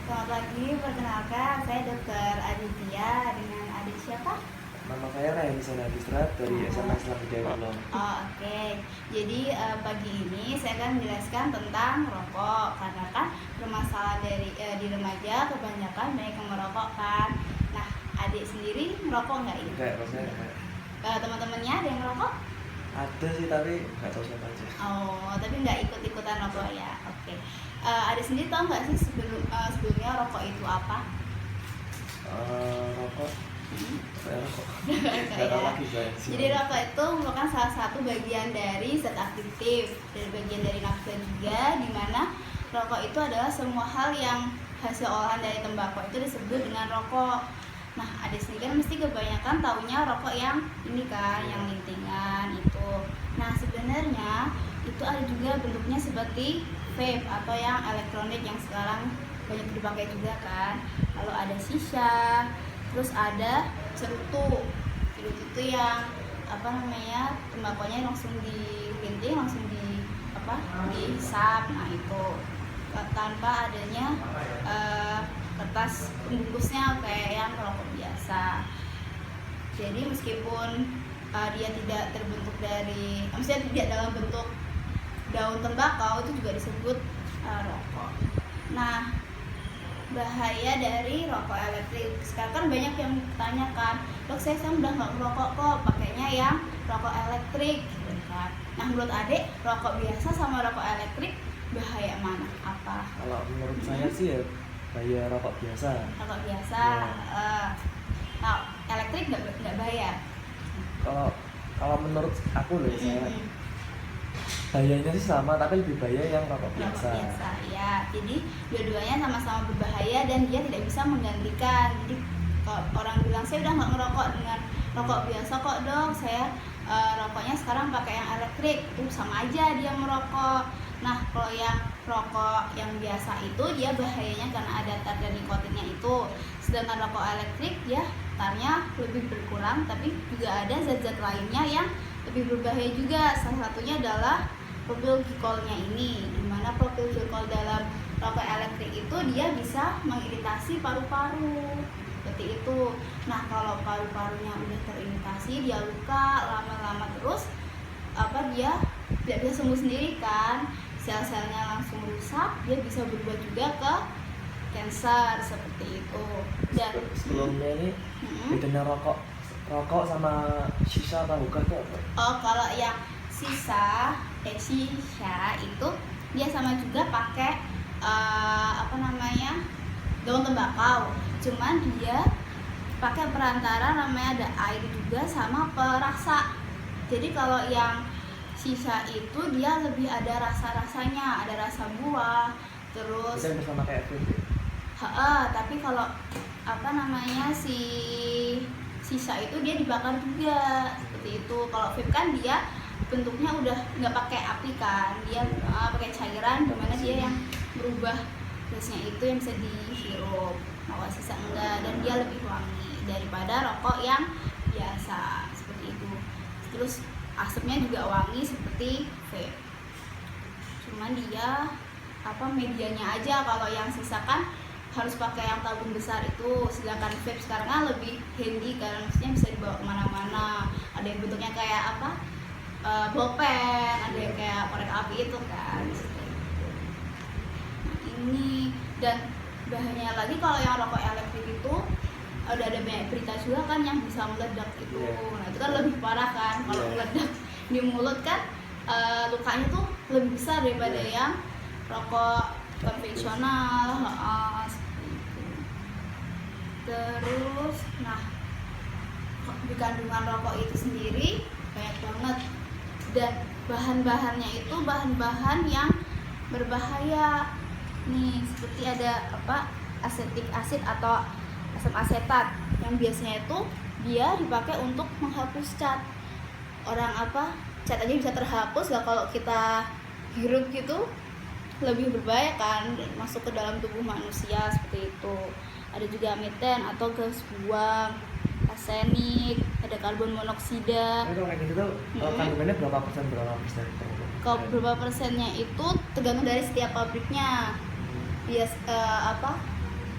Selamat pagi, perkenalkan saya Dr. Aditya dengan adik siapa? Nama saya Ryan Sanadisrat dari SMA Islam Hidayah Allah. Oke. Jadi pagi ini saya akan menjelaskan tentang rokok karena kan permasalahan di remaja kebanyakan banyak yang merokok kan. Nah, adik sendiri merokok nggak ini? Enggak, rasanya enggak. Teman-temannya ada yang merokok? Ada sih tapi nggak tahu siapa aja. Oh, tapi nggak ikut-ikutan rokok ya. Oke. Adik sendiri tahu nggak sih sebelumnya rokok itu apa? Rokok, saya rokok. Nggak Nggak tahu ya. lagi saya. Jadi rokok itu merupakan salah satu bagian dari zat aktif dari bagian dari nafsa juga, di mana rokok itu adalah semua hal yang hasil olahan dari tembakau itu disebut dengan rokok. Nah, adik sendiri kan mesti kebanyakan taunya rokok yang ini kan, yang lintingan itu. Nah, sebenarnya itu ada juga bentuknya seperti vape atau yang elektronik yang sekarang banyak dipakai juga kan. Lalu ada shisha, terus ada cerutu. Cerutu itu yang apa namanya, tembakonya langsung dilinting, langsung dihisap. Nah, itu tanpa adanya kertas pembungkusnya kayak yang rokok biasa. Jadi meskipun dia tidak terbentuk dari, maksudnya tidak dalam bentuk daun tembakau, itu juga disebut rokok. Nah, bahaya dari rokok elektrik. Sekarang kan banyak yang bertanyakan, dok saya udah nggak merokok kok, pakainya yang rokok elektrik gitu kan. Nah, menurut adik, rokok biasa sama rokok elektrik bahaya mana? Apa? Kalau menurut saya sih ya bahaya rokok biasa. Rokok biasa. Nah, elektrik nggak bahaya. Kalau menurut aku loh saya, bahayanya sih sama tapi lebih bahaya yang rokok biasa. Rokok biasa ya. Jadi dua-duanya sama-sama berbahaya dan dia tidak bisa menggantikan. Jadi kalau orang bilang saya udah nggak ngerokok dengan rokok biasa kok dok, saya rokoknya sekarang pakai yang elektrik, itu sama aja dia merokok. Nah, kalau yang rokok yang biasa itu dia bahayanya karena ada tar dan nikotinnya itu. Sedangkan rokok elektrik dia tarnya lebih berkurang, tapi juga ada zat-zat lainnya yang lebih berbahaya juga. Salah satunya adalah propylglycolnya ini, dimana propylglycol dalam rokok elektrik itu dia bisa mengiritasi paru-paru seperti itu. Nah, kalau paru-parunya udah teriritasi, dia luka lama-lama terus dia tidak bisa sembuh sendiri kan, sel-selnya langsung rusak, dia bisa berubah juga ke cancer seperti itu. Dan Sebelumnya ini bedanya rokok sama shisha atau hookah itu apa? kalau yang shisha itu dia sama juga pakai daun tembakau, cuman dia pakai perantara namanya ada air juga sama perasa. Jadi kalau yang shisha itu dia lebih ada rasa-rasanya, ada rasa buah, terus Bisa bersama kayak vape. tapi kalau si shisha itu dia dibakar juga seperti itu. Kalau vape kan dia bentuknya udah nggak pakai api kan, dia pakai cairan, dimana dia yang berubah gasnya itu yang bisa dihirup. Kalau shisha enggak, dan dia lebih wangi daripada rokok yang biasa seperti itu. Terus asapnya juga wangi seperti vape, cuman dia medianya aja. Kalau yang sisa kan harus pakai yang tabung besar itu, sedangkan vape sekarang kan lebih handy kan, maksudnya bisa dibawa kemana-mana. Ada yang bentuknya kayak bolpen, ada yang kayak korek api itu kan. Nah, ini dan bahayanya lagi kalau yang rokok elektrik itu ada banyak berita juga kan yang bisa meledak itu. Nah, itu kan lebih parah kan, kalau meledak di mulut kan lukanya tuh lebih besar daripada yang rokok konvensional. Seperti itu. Terus, nah, di kandungan rokok itu sendiri banyak banget, dan bahan-bahannya itu bahan-bahan yang berbahaya nih, seperti ada asetik asid atau asam asetat yang biasanya itu dia dipakai untuk menghapus cat. Cat aja bisa terhapus lah kalau kita hirup gitu, lebih berbahaya kan, masuk ke dalam tubuh manusia seperti itu. Ada juga meten atau gas buang, arsenik, ada karbon monoksida. Kalau kayak gitu tuh kandungannya berapa persen? Kalau berapa persennya itu tergantung dari setiap pabriknya. Dia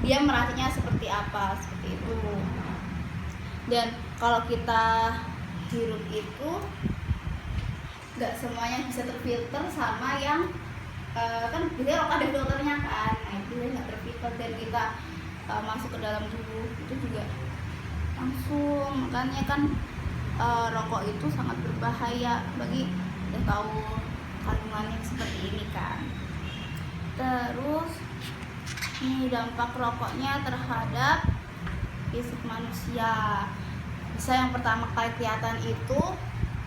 dia meraciknya seperti apa, seperti itu. Dan kalau kita hirup itu nggak semuanya bisa terfilter sama yang kan biasanya rokok ada filternya kan, nah itu nggak terfilter dan kita masuk ke dalam tubuh itu juga langsung. Makanya kan rokok itu sangat berbahaya bagi, udah tahu kandungannya seperti ini kan. Terus ini dampak rokoknya terhadap fisik manusia. Bisa yang pertama kali kelihatan itu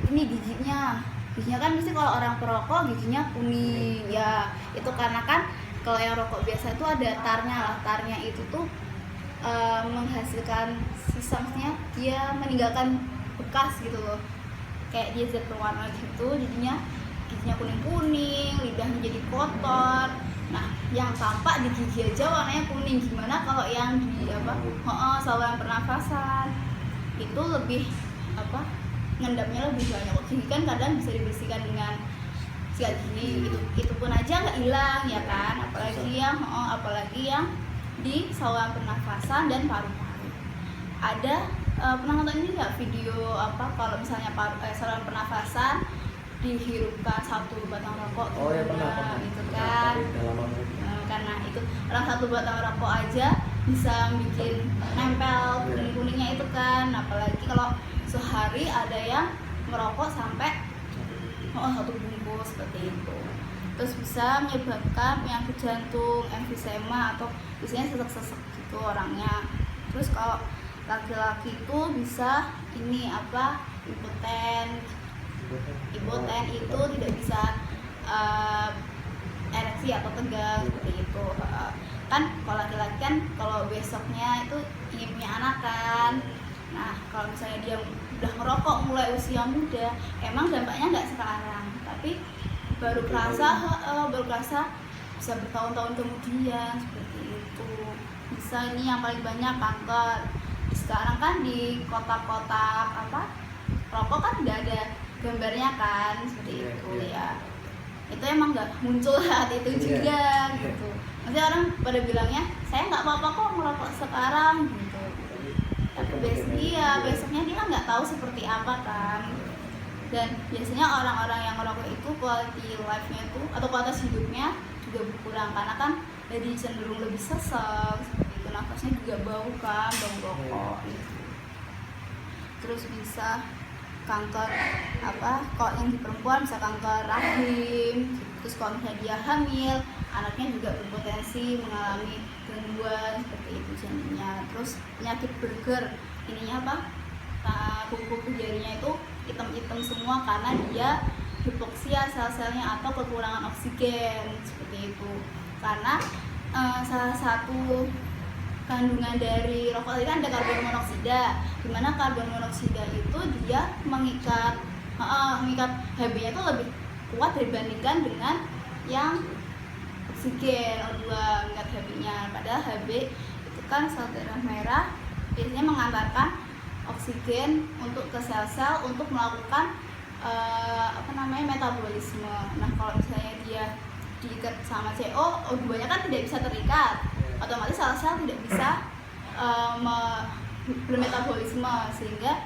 ini giginya kan mesti kalau orang perokok giginya kuning ya, itu karena kan kalau yang rokok biasa itu ada tarnya itu tuh menghasilkan sisa, maksudnya dia meninggalkan bekas gitu loh, kayak dia zat berwarna gitu, jadinya giginya kuning-kuning, lidahnya jadi kotor. Nah yang tampak di gigi aja warnanya kuning, gimana kalau yang di saluran pernafasan itu lebih ngendapnya lebih banyak. Gigi kan kadang bisa dibersihkan dengan sikat gigi, itu pun aja nggak hilang ya kan, apalagi yang di saluran pernafasan dan paru-paru. Ada pernah nonton ini nggak video kalau misalnya saluran pernafasan dihirupkan satu batang rokok ya pernah itu kan, karena itu orang satu batang rokok aja bisa bikin nempel kuning-kuningnya itu kan, apalagi kalau sehari ada yang merokok sampai satu bungkus seperti itu. Terus bisa menyebabkan penyakit jantung, emfisema atau biasanya sesek-sesek gitu orangnya. Terus kalau laki-laki itu bisa impoten itu tidak bisa ereksi atau tegang seperti itu. Kan kalau laki-laki kan kalau besoknya itu ingin punya anak kan. Nah kalau misalnya dia udah merokok mulai usia muda, emang dampaknya nggak sekarang, tapi baru kerasa bisa bertahun-tahun kemudian seperti itu. Bisa ini yang paling banyak kanker. Sekarang kan di kotak-kotak rokok kan nggak ada gambarnya kan, seperti itu ya. Itu emang nggak muncul saat itu juga gitu. Nanti orang pada bilangnya saya nggak apa-apa kok merokok sekarang gitu. Tapi besoknya dia nggak tahu seperti apa kan. Dan biasanya orang-orang yang merokok itu quality life-nya itu atau kualitas hidupnya juga berkurang karena kan jadi cenderung lebih sesek seperti itu, nafasnya juga bau rokok gitu. Terus bisa kanker kalau yang di perempuan bisa kanker rahim. Terus kalau misalnya dia hamil, anaknya juga berpotensi mengalami gangguan seperti itu janinnya. Terus penyakit Berger, kuku-kuku jarinya itu hitam-hitam semua karena dia hipoksia sel-selnya atau kekurangan oksigen seperti itu. Karena salah satu kandungan dari rokok tadi kan ada karbon monoksida, dimana karbon monoksida itu dia mengikat Hb-nya itu lebih kuat dibandingkan dengan yang oksigen O2 mengikat Hb-nya. Padahal Hb itu kan sel darah merah biasanya mengantarkan oksigen untuk ke sel-sel untuk melakukan metabolisme. Nah kalau misalnya dia diikat sama CO, O2-nya kan tidak bisa terikat, otomatis sel-sel tidak bisa bermetabolisme sehingga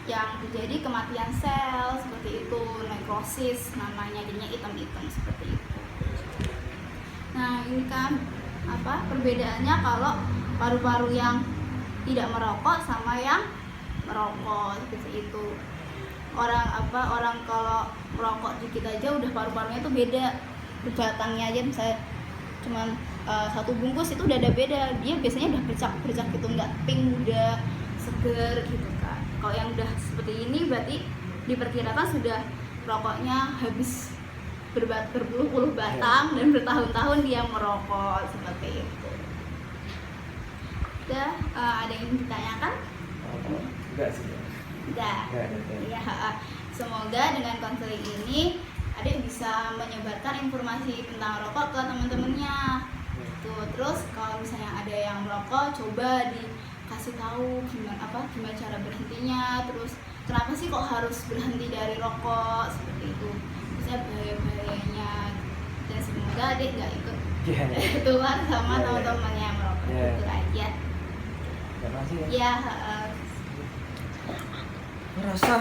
yang terjadi kematian sel seperti itu, nekrosis namanya, jadinya hitam-hitam seperti itu. Nah ini kan perbedaannya kalau paru-paru yang tidak merokok sama yang merokok seperti itu. Orang kalau merokok dikit aja udah paru-parunya itu beda, berbatangnya aja misalnya cuman satu bungkus itu udah ada beda, dia biasanya udah bercak gitu, nggak pink, udah seger gitu kan. Kalau yang udah seperti ini berarti diperkirakan sudah rokoknya habis berpuluh-puluh batang dan bertahun-tahun dia merokok seperti itu. Udah ada yang ditanyakan? Enggak sih. Udah. Ya, semoga dengan konseling ini adik bisa menyebarkan informasi tentang rokok ke teman-temannya. Terus kalau misalnya ada yang merokok, coba dikasih tahu gimana cara berhentinya, terus kenapa sih kok harus berhenti dari rokok seperti itu, misalnya bahaya-bahayanya, dan semoga adik nggak ikut keluar sama teman-temannya yang merokok. Ya, Nggak masih ya? ya, Ngerasa